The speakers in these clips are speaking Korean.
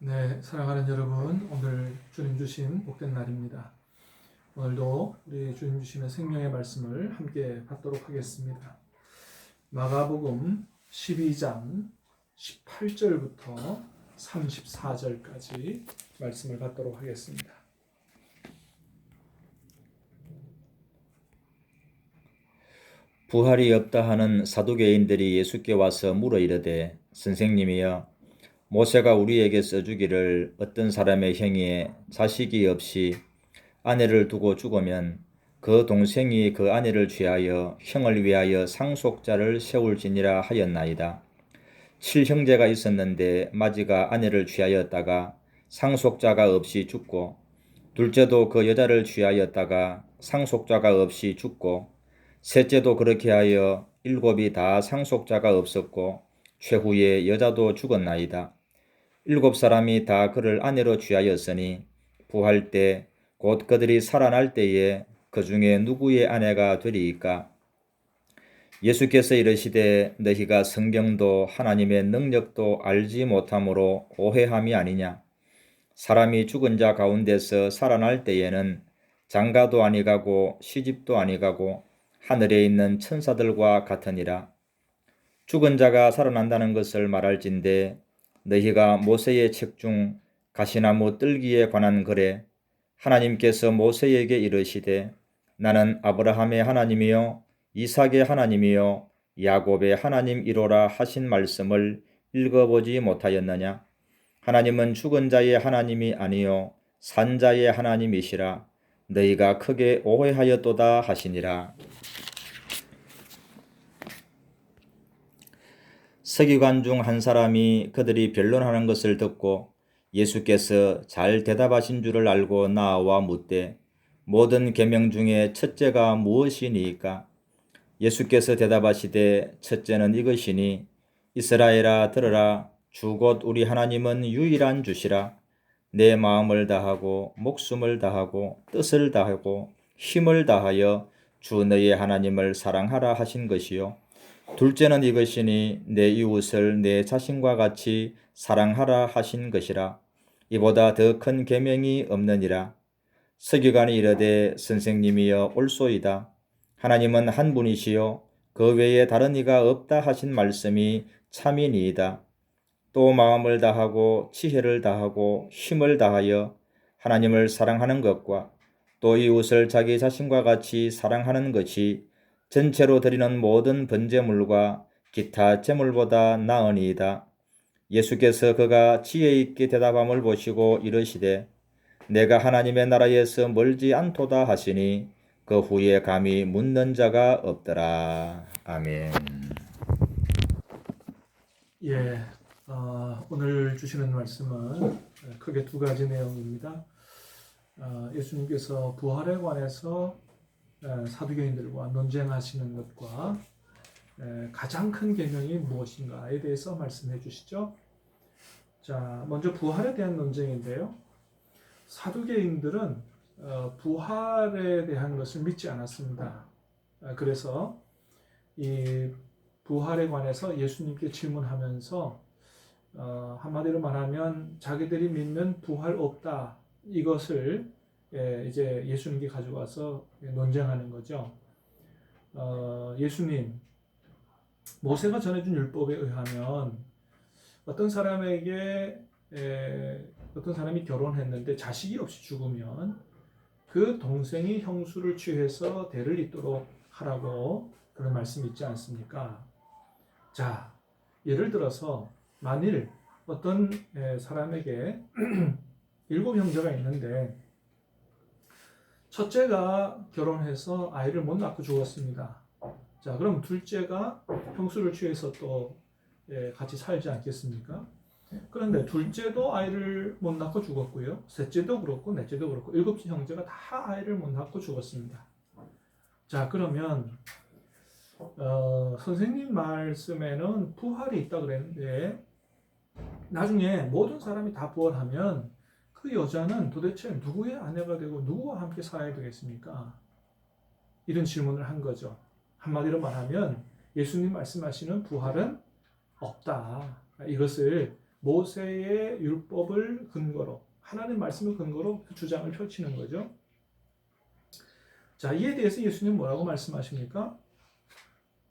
네, 사랑하는 여러분, 오늘 주님 주신 복된 날입니다. 오늘도 우리 주님 주시는 생명의 말씀을 함께 받도록 하겠습니다. 마가복음 12장 18절부터 34절까지 말씀을 받도록 하겠습니다. 부활이 없다 하는 사두개인들이 예수께 와서 물어 이르되, 선생님이여, 모세가 우리에게 써주기를 어떤 사람의 형이 자식이 없이 아내를 두고 죽으면 그 동생이 그 아내를 취하여 형을 위하여 상속자를 세울지니라 하였나이다. 7형제가 있었는데 마지가 아내를 취하였다가 상속자가 없이 죽고, 둘째도 그 여자를 취하였다가 상속자가 없이 죽고, 셋째도 그렇게 하여 7이 다 상속자가 없었고 최후에 여자도 죽었나이다. 7사람이 다 그를 아내로 취하였으니 부할 때 곧 그들이 살아날 때에 그 중에 누구의 아내가 되리이까? 예수께서 이르시되, 너희가 성경도 하나님의 능력도 알지 못함으로 오해함이 아니냐? 사람이 죽은 자 가운데서 살아날 때에는 장가도 아니가고 시집도 아니가고 하늘에 있는 천사들과 같으니라. 죽은 자가 살아난다는 것을 말할진대 너희가 모세의 책 중 가시나무 뜰기에 관한 글에 하나님께서 모세에게 이르시되 나는 아브라함의 하나님이요 이삭의 하나님이요 야곱의 하나님이로라 하신 말씀을 읽어보지 못하였느냐? 하나님은 죽은 자의 하나님이 아니요 산 자의 하나님이시라. 너희가 크게 오해하였도다 하시니라. 서기관 중 한 사람이 그들이 변론하는 것을 듣고 예수께서 잘 대답하신 줄을 알고 나와 묻되, 모든 계명 중에 첫째가 무엇이니까? 예수께서 대답하시되, 첫째는 이것이니 이스라엘아 들으라. 주 곧 우리 하나님은 유일한 주시라. 내 마음을 다하고 목숨을 다하고 뜻을 다하고 힘을 다하여 주 너의 하나님을 사랑하라 하신 것이요. 둘째는 이것이니 내 이웃을 내 자신과 같이 사랑하라 하신 것이라. 이보다 더 큰 계명이 없느니라. 서기관이 이르되, 선생님이여 옳소이다. 하나님은 한 분이시요 그 외에 다른 이가 없다 하신 말씀이 참이니이다. 또 마음을 다하고 지혜를 다하고 힘을 다하여 하나님을 사랑하는 것과 또 이웃을 자기 자신과 같이 사랑하는 것이 전체로 드리는 모든 번제물과 기타 제물보다 나으니이다. 예수께서 그가 지혜 있게 대답함을 보시고 이르시되, 내가 하나님의 나라에서 멀지 않도다 하시니 그 후에 감히 묻는 자가 없더라. 아멘. 예, 오늘 주시는 말씀은 크게 두 가지 내용입니다. 예수님께서 부활에 관해서 사두개인들과 논쟁하시는 것과 가장 큰 계명이 무엇인가에 대해서 말씀해 주시죠. 자, 먼저 부활에 대한 논쟁인데요. 사두개인들은 부활에 대한 것을 믿지 않았습니다. 그래서 이 부활에 관해서 예수님께 질문하면서 한마디로 말하면 자기들이 믿는 부활 없다 이것을 이제 예수님께 가져와서 논쟁하는 거죠. 예수님, 모세가 전해준 율법에 의하면 어떤 사람에게 어떤 사람이 결혼했는데 자식이 없이 죽으면 그 동생이 형수를 취해서 대를 잇도록 하라고 그런 말씀이 있지 않습니까? 자, 예를 들어서 만일 어떤 사람에게 7형제가 있는데 첫째가 결혼해서 아이를 못 낳고 죽었습니다. 자, 그럼 둘째가 형수를 취해서 또 같이 살지 않겠습니까? 그런데 둘째도 아이를 못 낳고 죽었고요. 셋째도 그렇고 넷째도 그렇고 7형제가 다 아이를 못 낳고 죽었습니다. 자, 그러면 선생님 말씀에는 부활이 있다 그랬는데 나중에 모든 사람이 다 부활하면 그 여자는 도대체 누구의 아내가 되고 누구와 함께 살아야 되겠습니까? 이런 질문을 한 거죠. 한마디로 말하면 예수님 말씀하시는 부활은 없다. 이것을 모세의 율법을 근거로, 하나님 말씀을 근거로 그 주장을 펼치는 거죠. 자, 이에 대해서 예수님 뭐라고 말씀하십니까?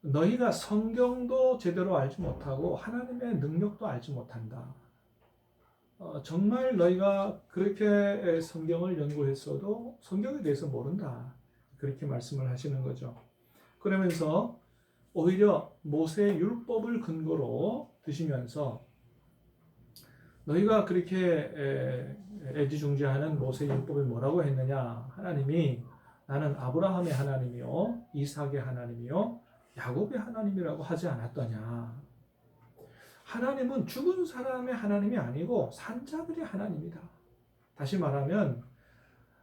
너희가 성경도 제대로 알지 못하고 하나님의 능력도 알지 못한다. 정말 너희가 그렇게 성경을 연구했어도 성경에 대해서 모른다. 그렇게 말씀을 하시는 거죠. 그러면서 오히려 모세의 율법을 근거로 드시면서 너희가 그렇게 애지중지하는 모세의 율법이 뭐라고 했느냐? 하나님이 나는 아브라함의 하나님이요, 이삭의 하나님이요, 야곱의 하나님이라고 하지 않았더냐? 하나님은 죽은 사람의 하나님이 아니고 산자들의 하나님이다. 다시 말하면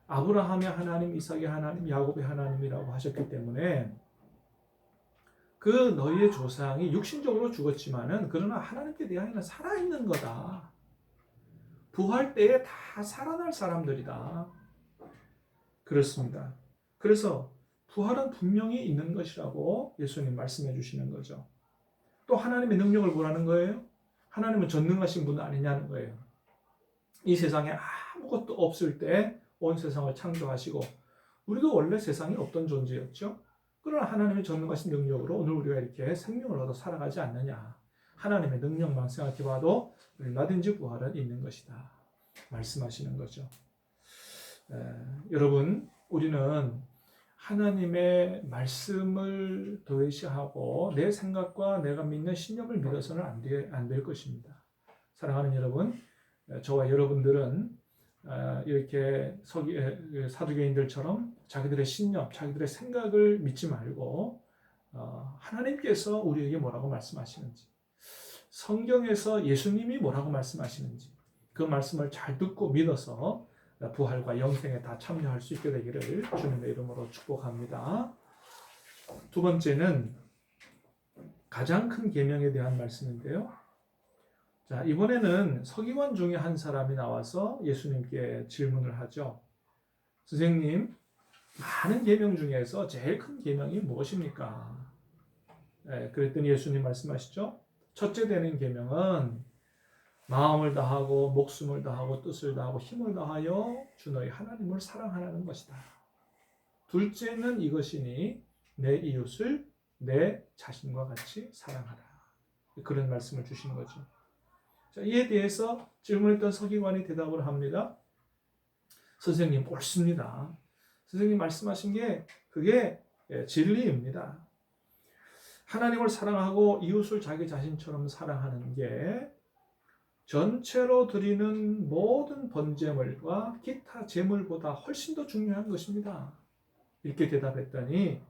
아브라함의 하나님, 이삭의 하나님, 야곱의 하나님이라고 하셨기 때문에 그 너희의 조상이 육신적으로 죽었지만은 그러나 하나님께 대하여는 살아있는 거다. 부활 때에 다 살아날 사람들이다. 그렇습니다. 그래서 부활은 분명히 있는 것이라고 예수님 말씀해 주시는 거죠. 또 하나님의 능력을 뭐라는 거예요? 하나님은 전능하신 분 아니냐는 거예요. 이 세상에 아무것도 없을 때 온 세상을 창조하시고 우리도 원래 세상에 없던 존재였죠. 그러나 하나님의 전능하신 능력으로 오늘 우리가 이렇게 생명을 얻어 살아가지 않느냐. 하나님의 능력만 생각해 봐도 얼마든지 부활은 있는 것이다. 말씀하시는 거죠. 여러분, 우리는 하나님의 말씀을 도외시하고 내 생각과 내가 믿는 신념을 믿어서는 안 될 것입니다. 사랑하는 여러분, 저와 여러분들은 이렇게 사두개인들처럼 자기들의 신념, 자기들의 생각을 믿지 말고 하나님께서 우리에게 뭐라고 말씀하시는지, 성경에서 예수님이 뭐라고 말씀하시는지 그 말씀을 잘 듣고 믿어서 부활과 영생에 다 참여할 수 있게 되기를 주님의 이름으로 축복합니다. 두 번째는 가장 큰 계명에 대한 말씀인데요. 자, 이번에는 서기관 중에 한 사람이 나와서 예수님께 질문을 하죠. 선생님, 많은 계명 중에서 제일 큰 계명이 무엇입니까? 그랬더니 예수님 말씀하시죠. 첫째 되는 계명은 마음을 다하고 목숨을 다하고 뜻을 다하고 힘을 다하여 주 너희 하나님을 사랑하라는 것이다. 둘째는 이것이니 내 이웃을 내 자신과 같이 사랑하라. 그런 말씀을 주시는 거죠. 자, 이에 대해서 질문했던 서기관이 대답을 합니다. 선생님, 옳습니다. 선생님 말씀하신 게 그게 진리입니다. 하나님을 사랑하고 이웃을 자기 자신처럼 사랑하는 게 전체로 드리는 모든 번제물과 기타 제물보다 훨씬 더 중요한 것입니다. 이렇게 대답했더니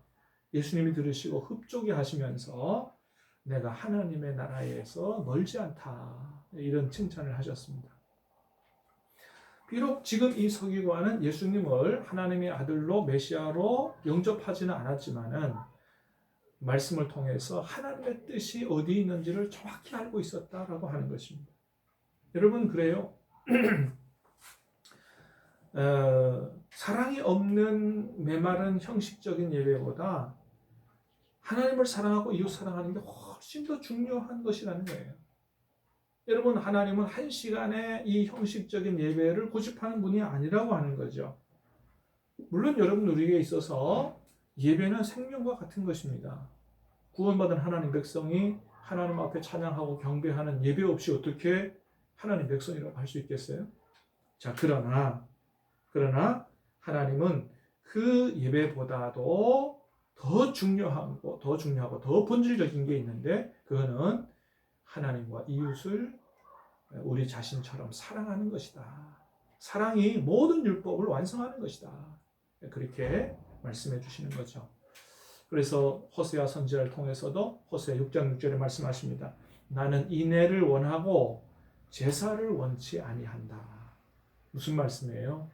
예수님이 들으시고 흡족해 하시면서 내가 하나님의 나라에서 멀지 않다. 이런 칭찬을 하셨습니다. 비록 지금 이 서기관은 예수님을 하나님의 아들로 메시아로 영접하지는 않았지만은 말씀을 통해서 하나님의 뜻이 어디 있는지를 정확히 알고 있었다라고 하는 것입니다. 여러분, 그래요. 사랑이 없는 메마른 형식적인 예배보다 하나님을 사랑하고 이웃 사랑하는 게 훨씬 더 중요한 것이라는 거예요. 여러분, 하나님은 한 시간에 이 형식적인 예배를 고집하는 분이 아니라고 하는 거죠. 물론 여러분, 우리에게 있어서 예배는 생명과 같은 것입니다. 구원받은 하나님 백성이 하나님 앞에 찬양하고 경배하는 예배 없이 어떻게 하나님 백성이라고 할 수 있겠어요? 자, 그러나 하나님은 그 예배보다도 더 중요하고 더 본질적인 게 있는데 그거는 하나님과 이웃을 우리 자신처럼 사랑하는 것이다. 사랑이 모든 율법을 완성하는 것이다. 그렇게 말씀해 주시는 거죠. 그래서 호세아 선지자를 통해서도 호세아 6장 6절에 말씀하십니다. 나는 인애를 원하고 제사를 원치 아니한다. 무슨 말씀이에요?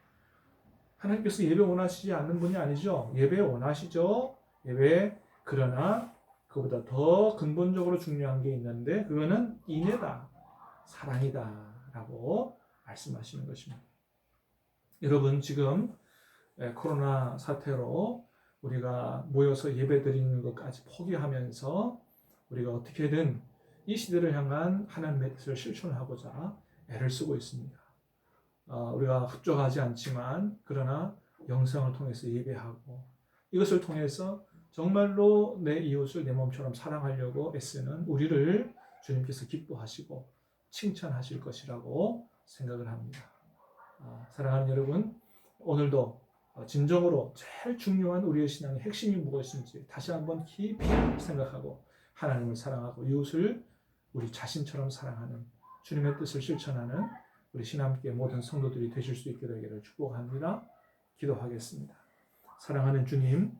하나님께서 예배 원하시지 않는 분이 아니죠. 예배 원하시죠. 예배, 그러나 그보다 더 근본적으로 중요한 게 있는데 그거는 인애다, 사랑이다 라고 말씀하시는 것입니다. 여러분, 지금 코로나 사태로 우리가 모여서 예배 드리는 것까지 포기하면서 우리가 어떻게든 이 시대를 향한 하나님의 뜻을 실천하고자 애를 쓰고 있습니다. 우리가 흡족하지 않지만 그러나 영상을 통해서 예배하고 이것을 통해서 정말로 내 이웃을 내 몸처럼 사랑하려고 애쓰는 우리를 주님께서 기뻐하시고 칭찬하실 것이라고 생각을 합니다. 사랑하는 여러분, 오늘도 진정으로 제일 중요한 우리의 신앙의 핵심이 무엇인지 다시 한번 깊이 생각하고 하나님을 사랑하고 이웃을 우리 자신처럼 사랑하는 주님의 뜻을 실천하는 우리 신함께 모든 성도들이 되실 수 있게 되기를 축복합니다. 기도하겠습니다. 사랑하는 주님,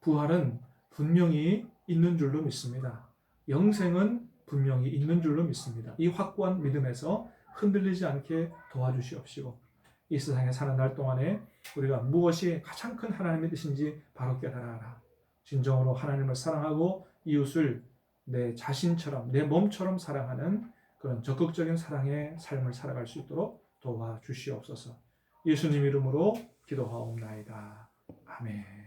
부활은 분명히 있는 줄로 믿습니다. 영생은 분명히 있는 줄로 믿습니다. 이 확고한 믿음에서 흔들리지 않게 도와주시옵시고 이 세상에 사는 날 동안에 우리가 무엇이 가장 큰 하나님의 뜻인지 바로 깨달아라. 진정으로 하나님을 사랑하고 이웃을 내 자신처럼 내 몸처럼 사랑하는 그런 적극적인 사랑의 삶을 살아갈 수 있도록 도와주시옵소서. 예수님 이름으로 기도하옵나이다. 아멘.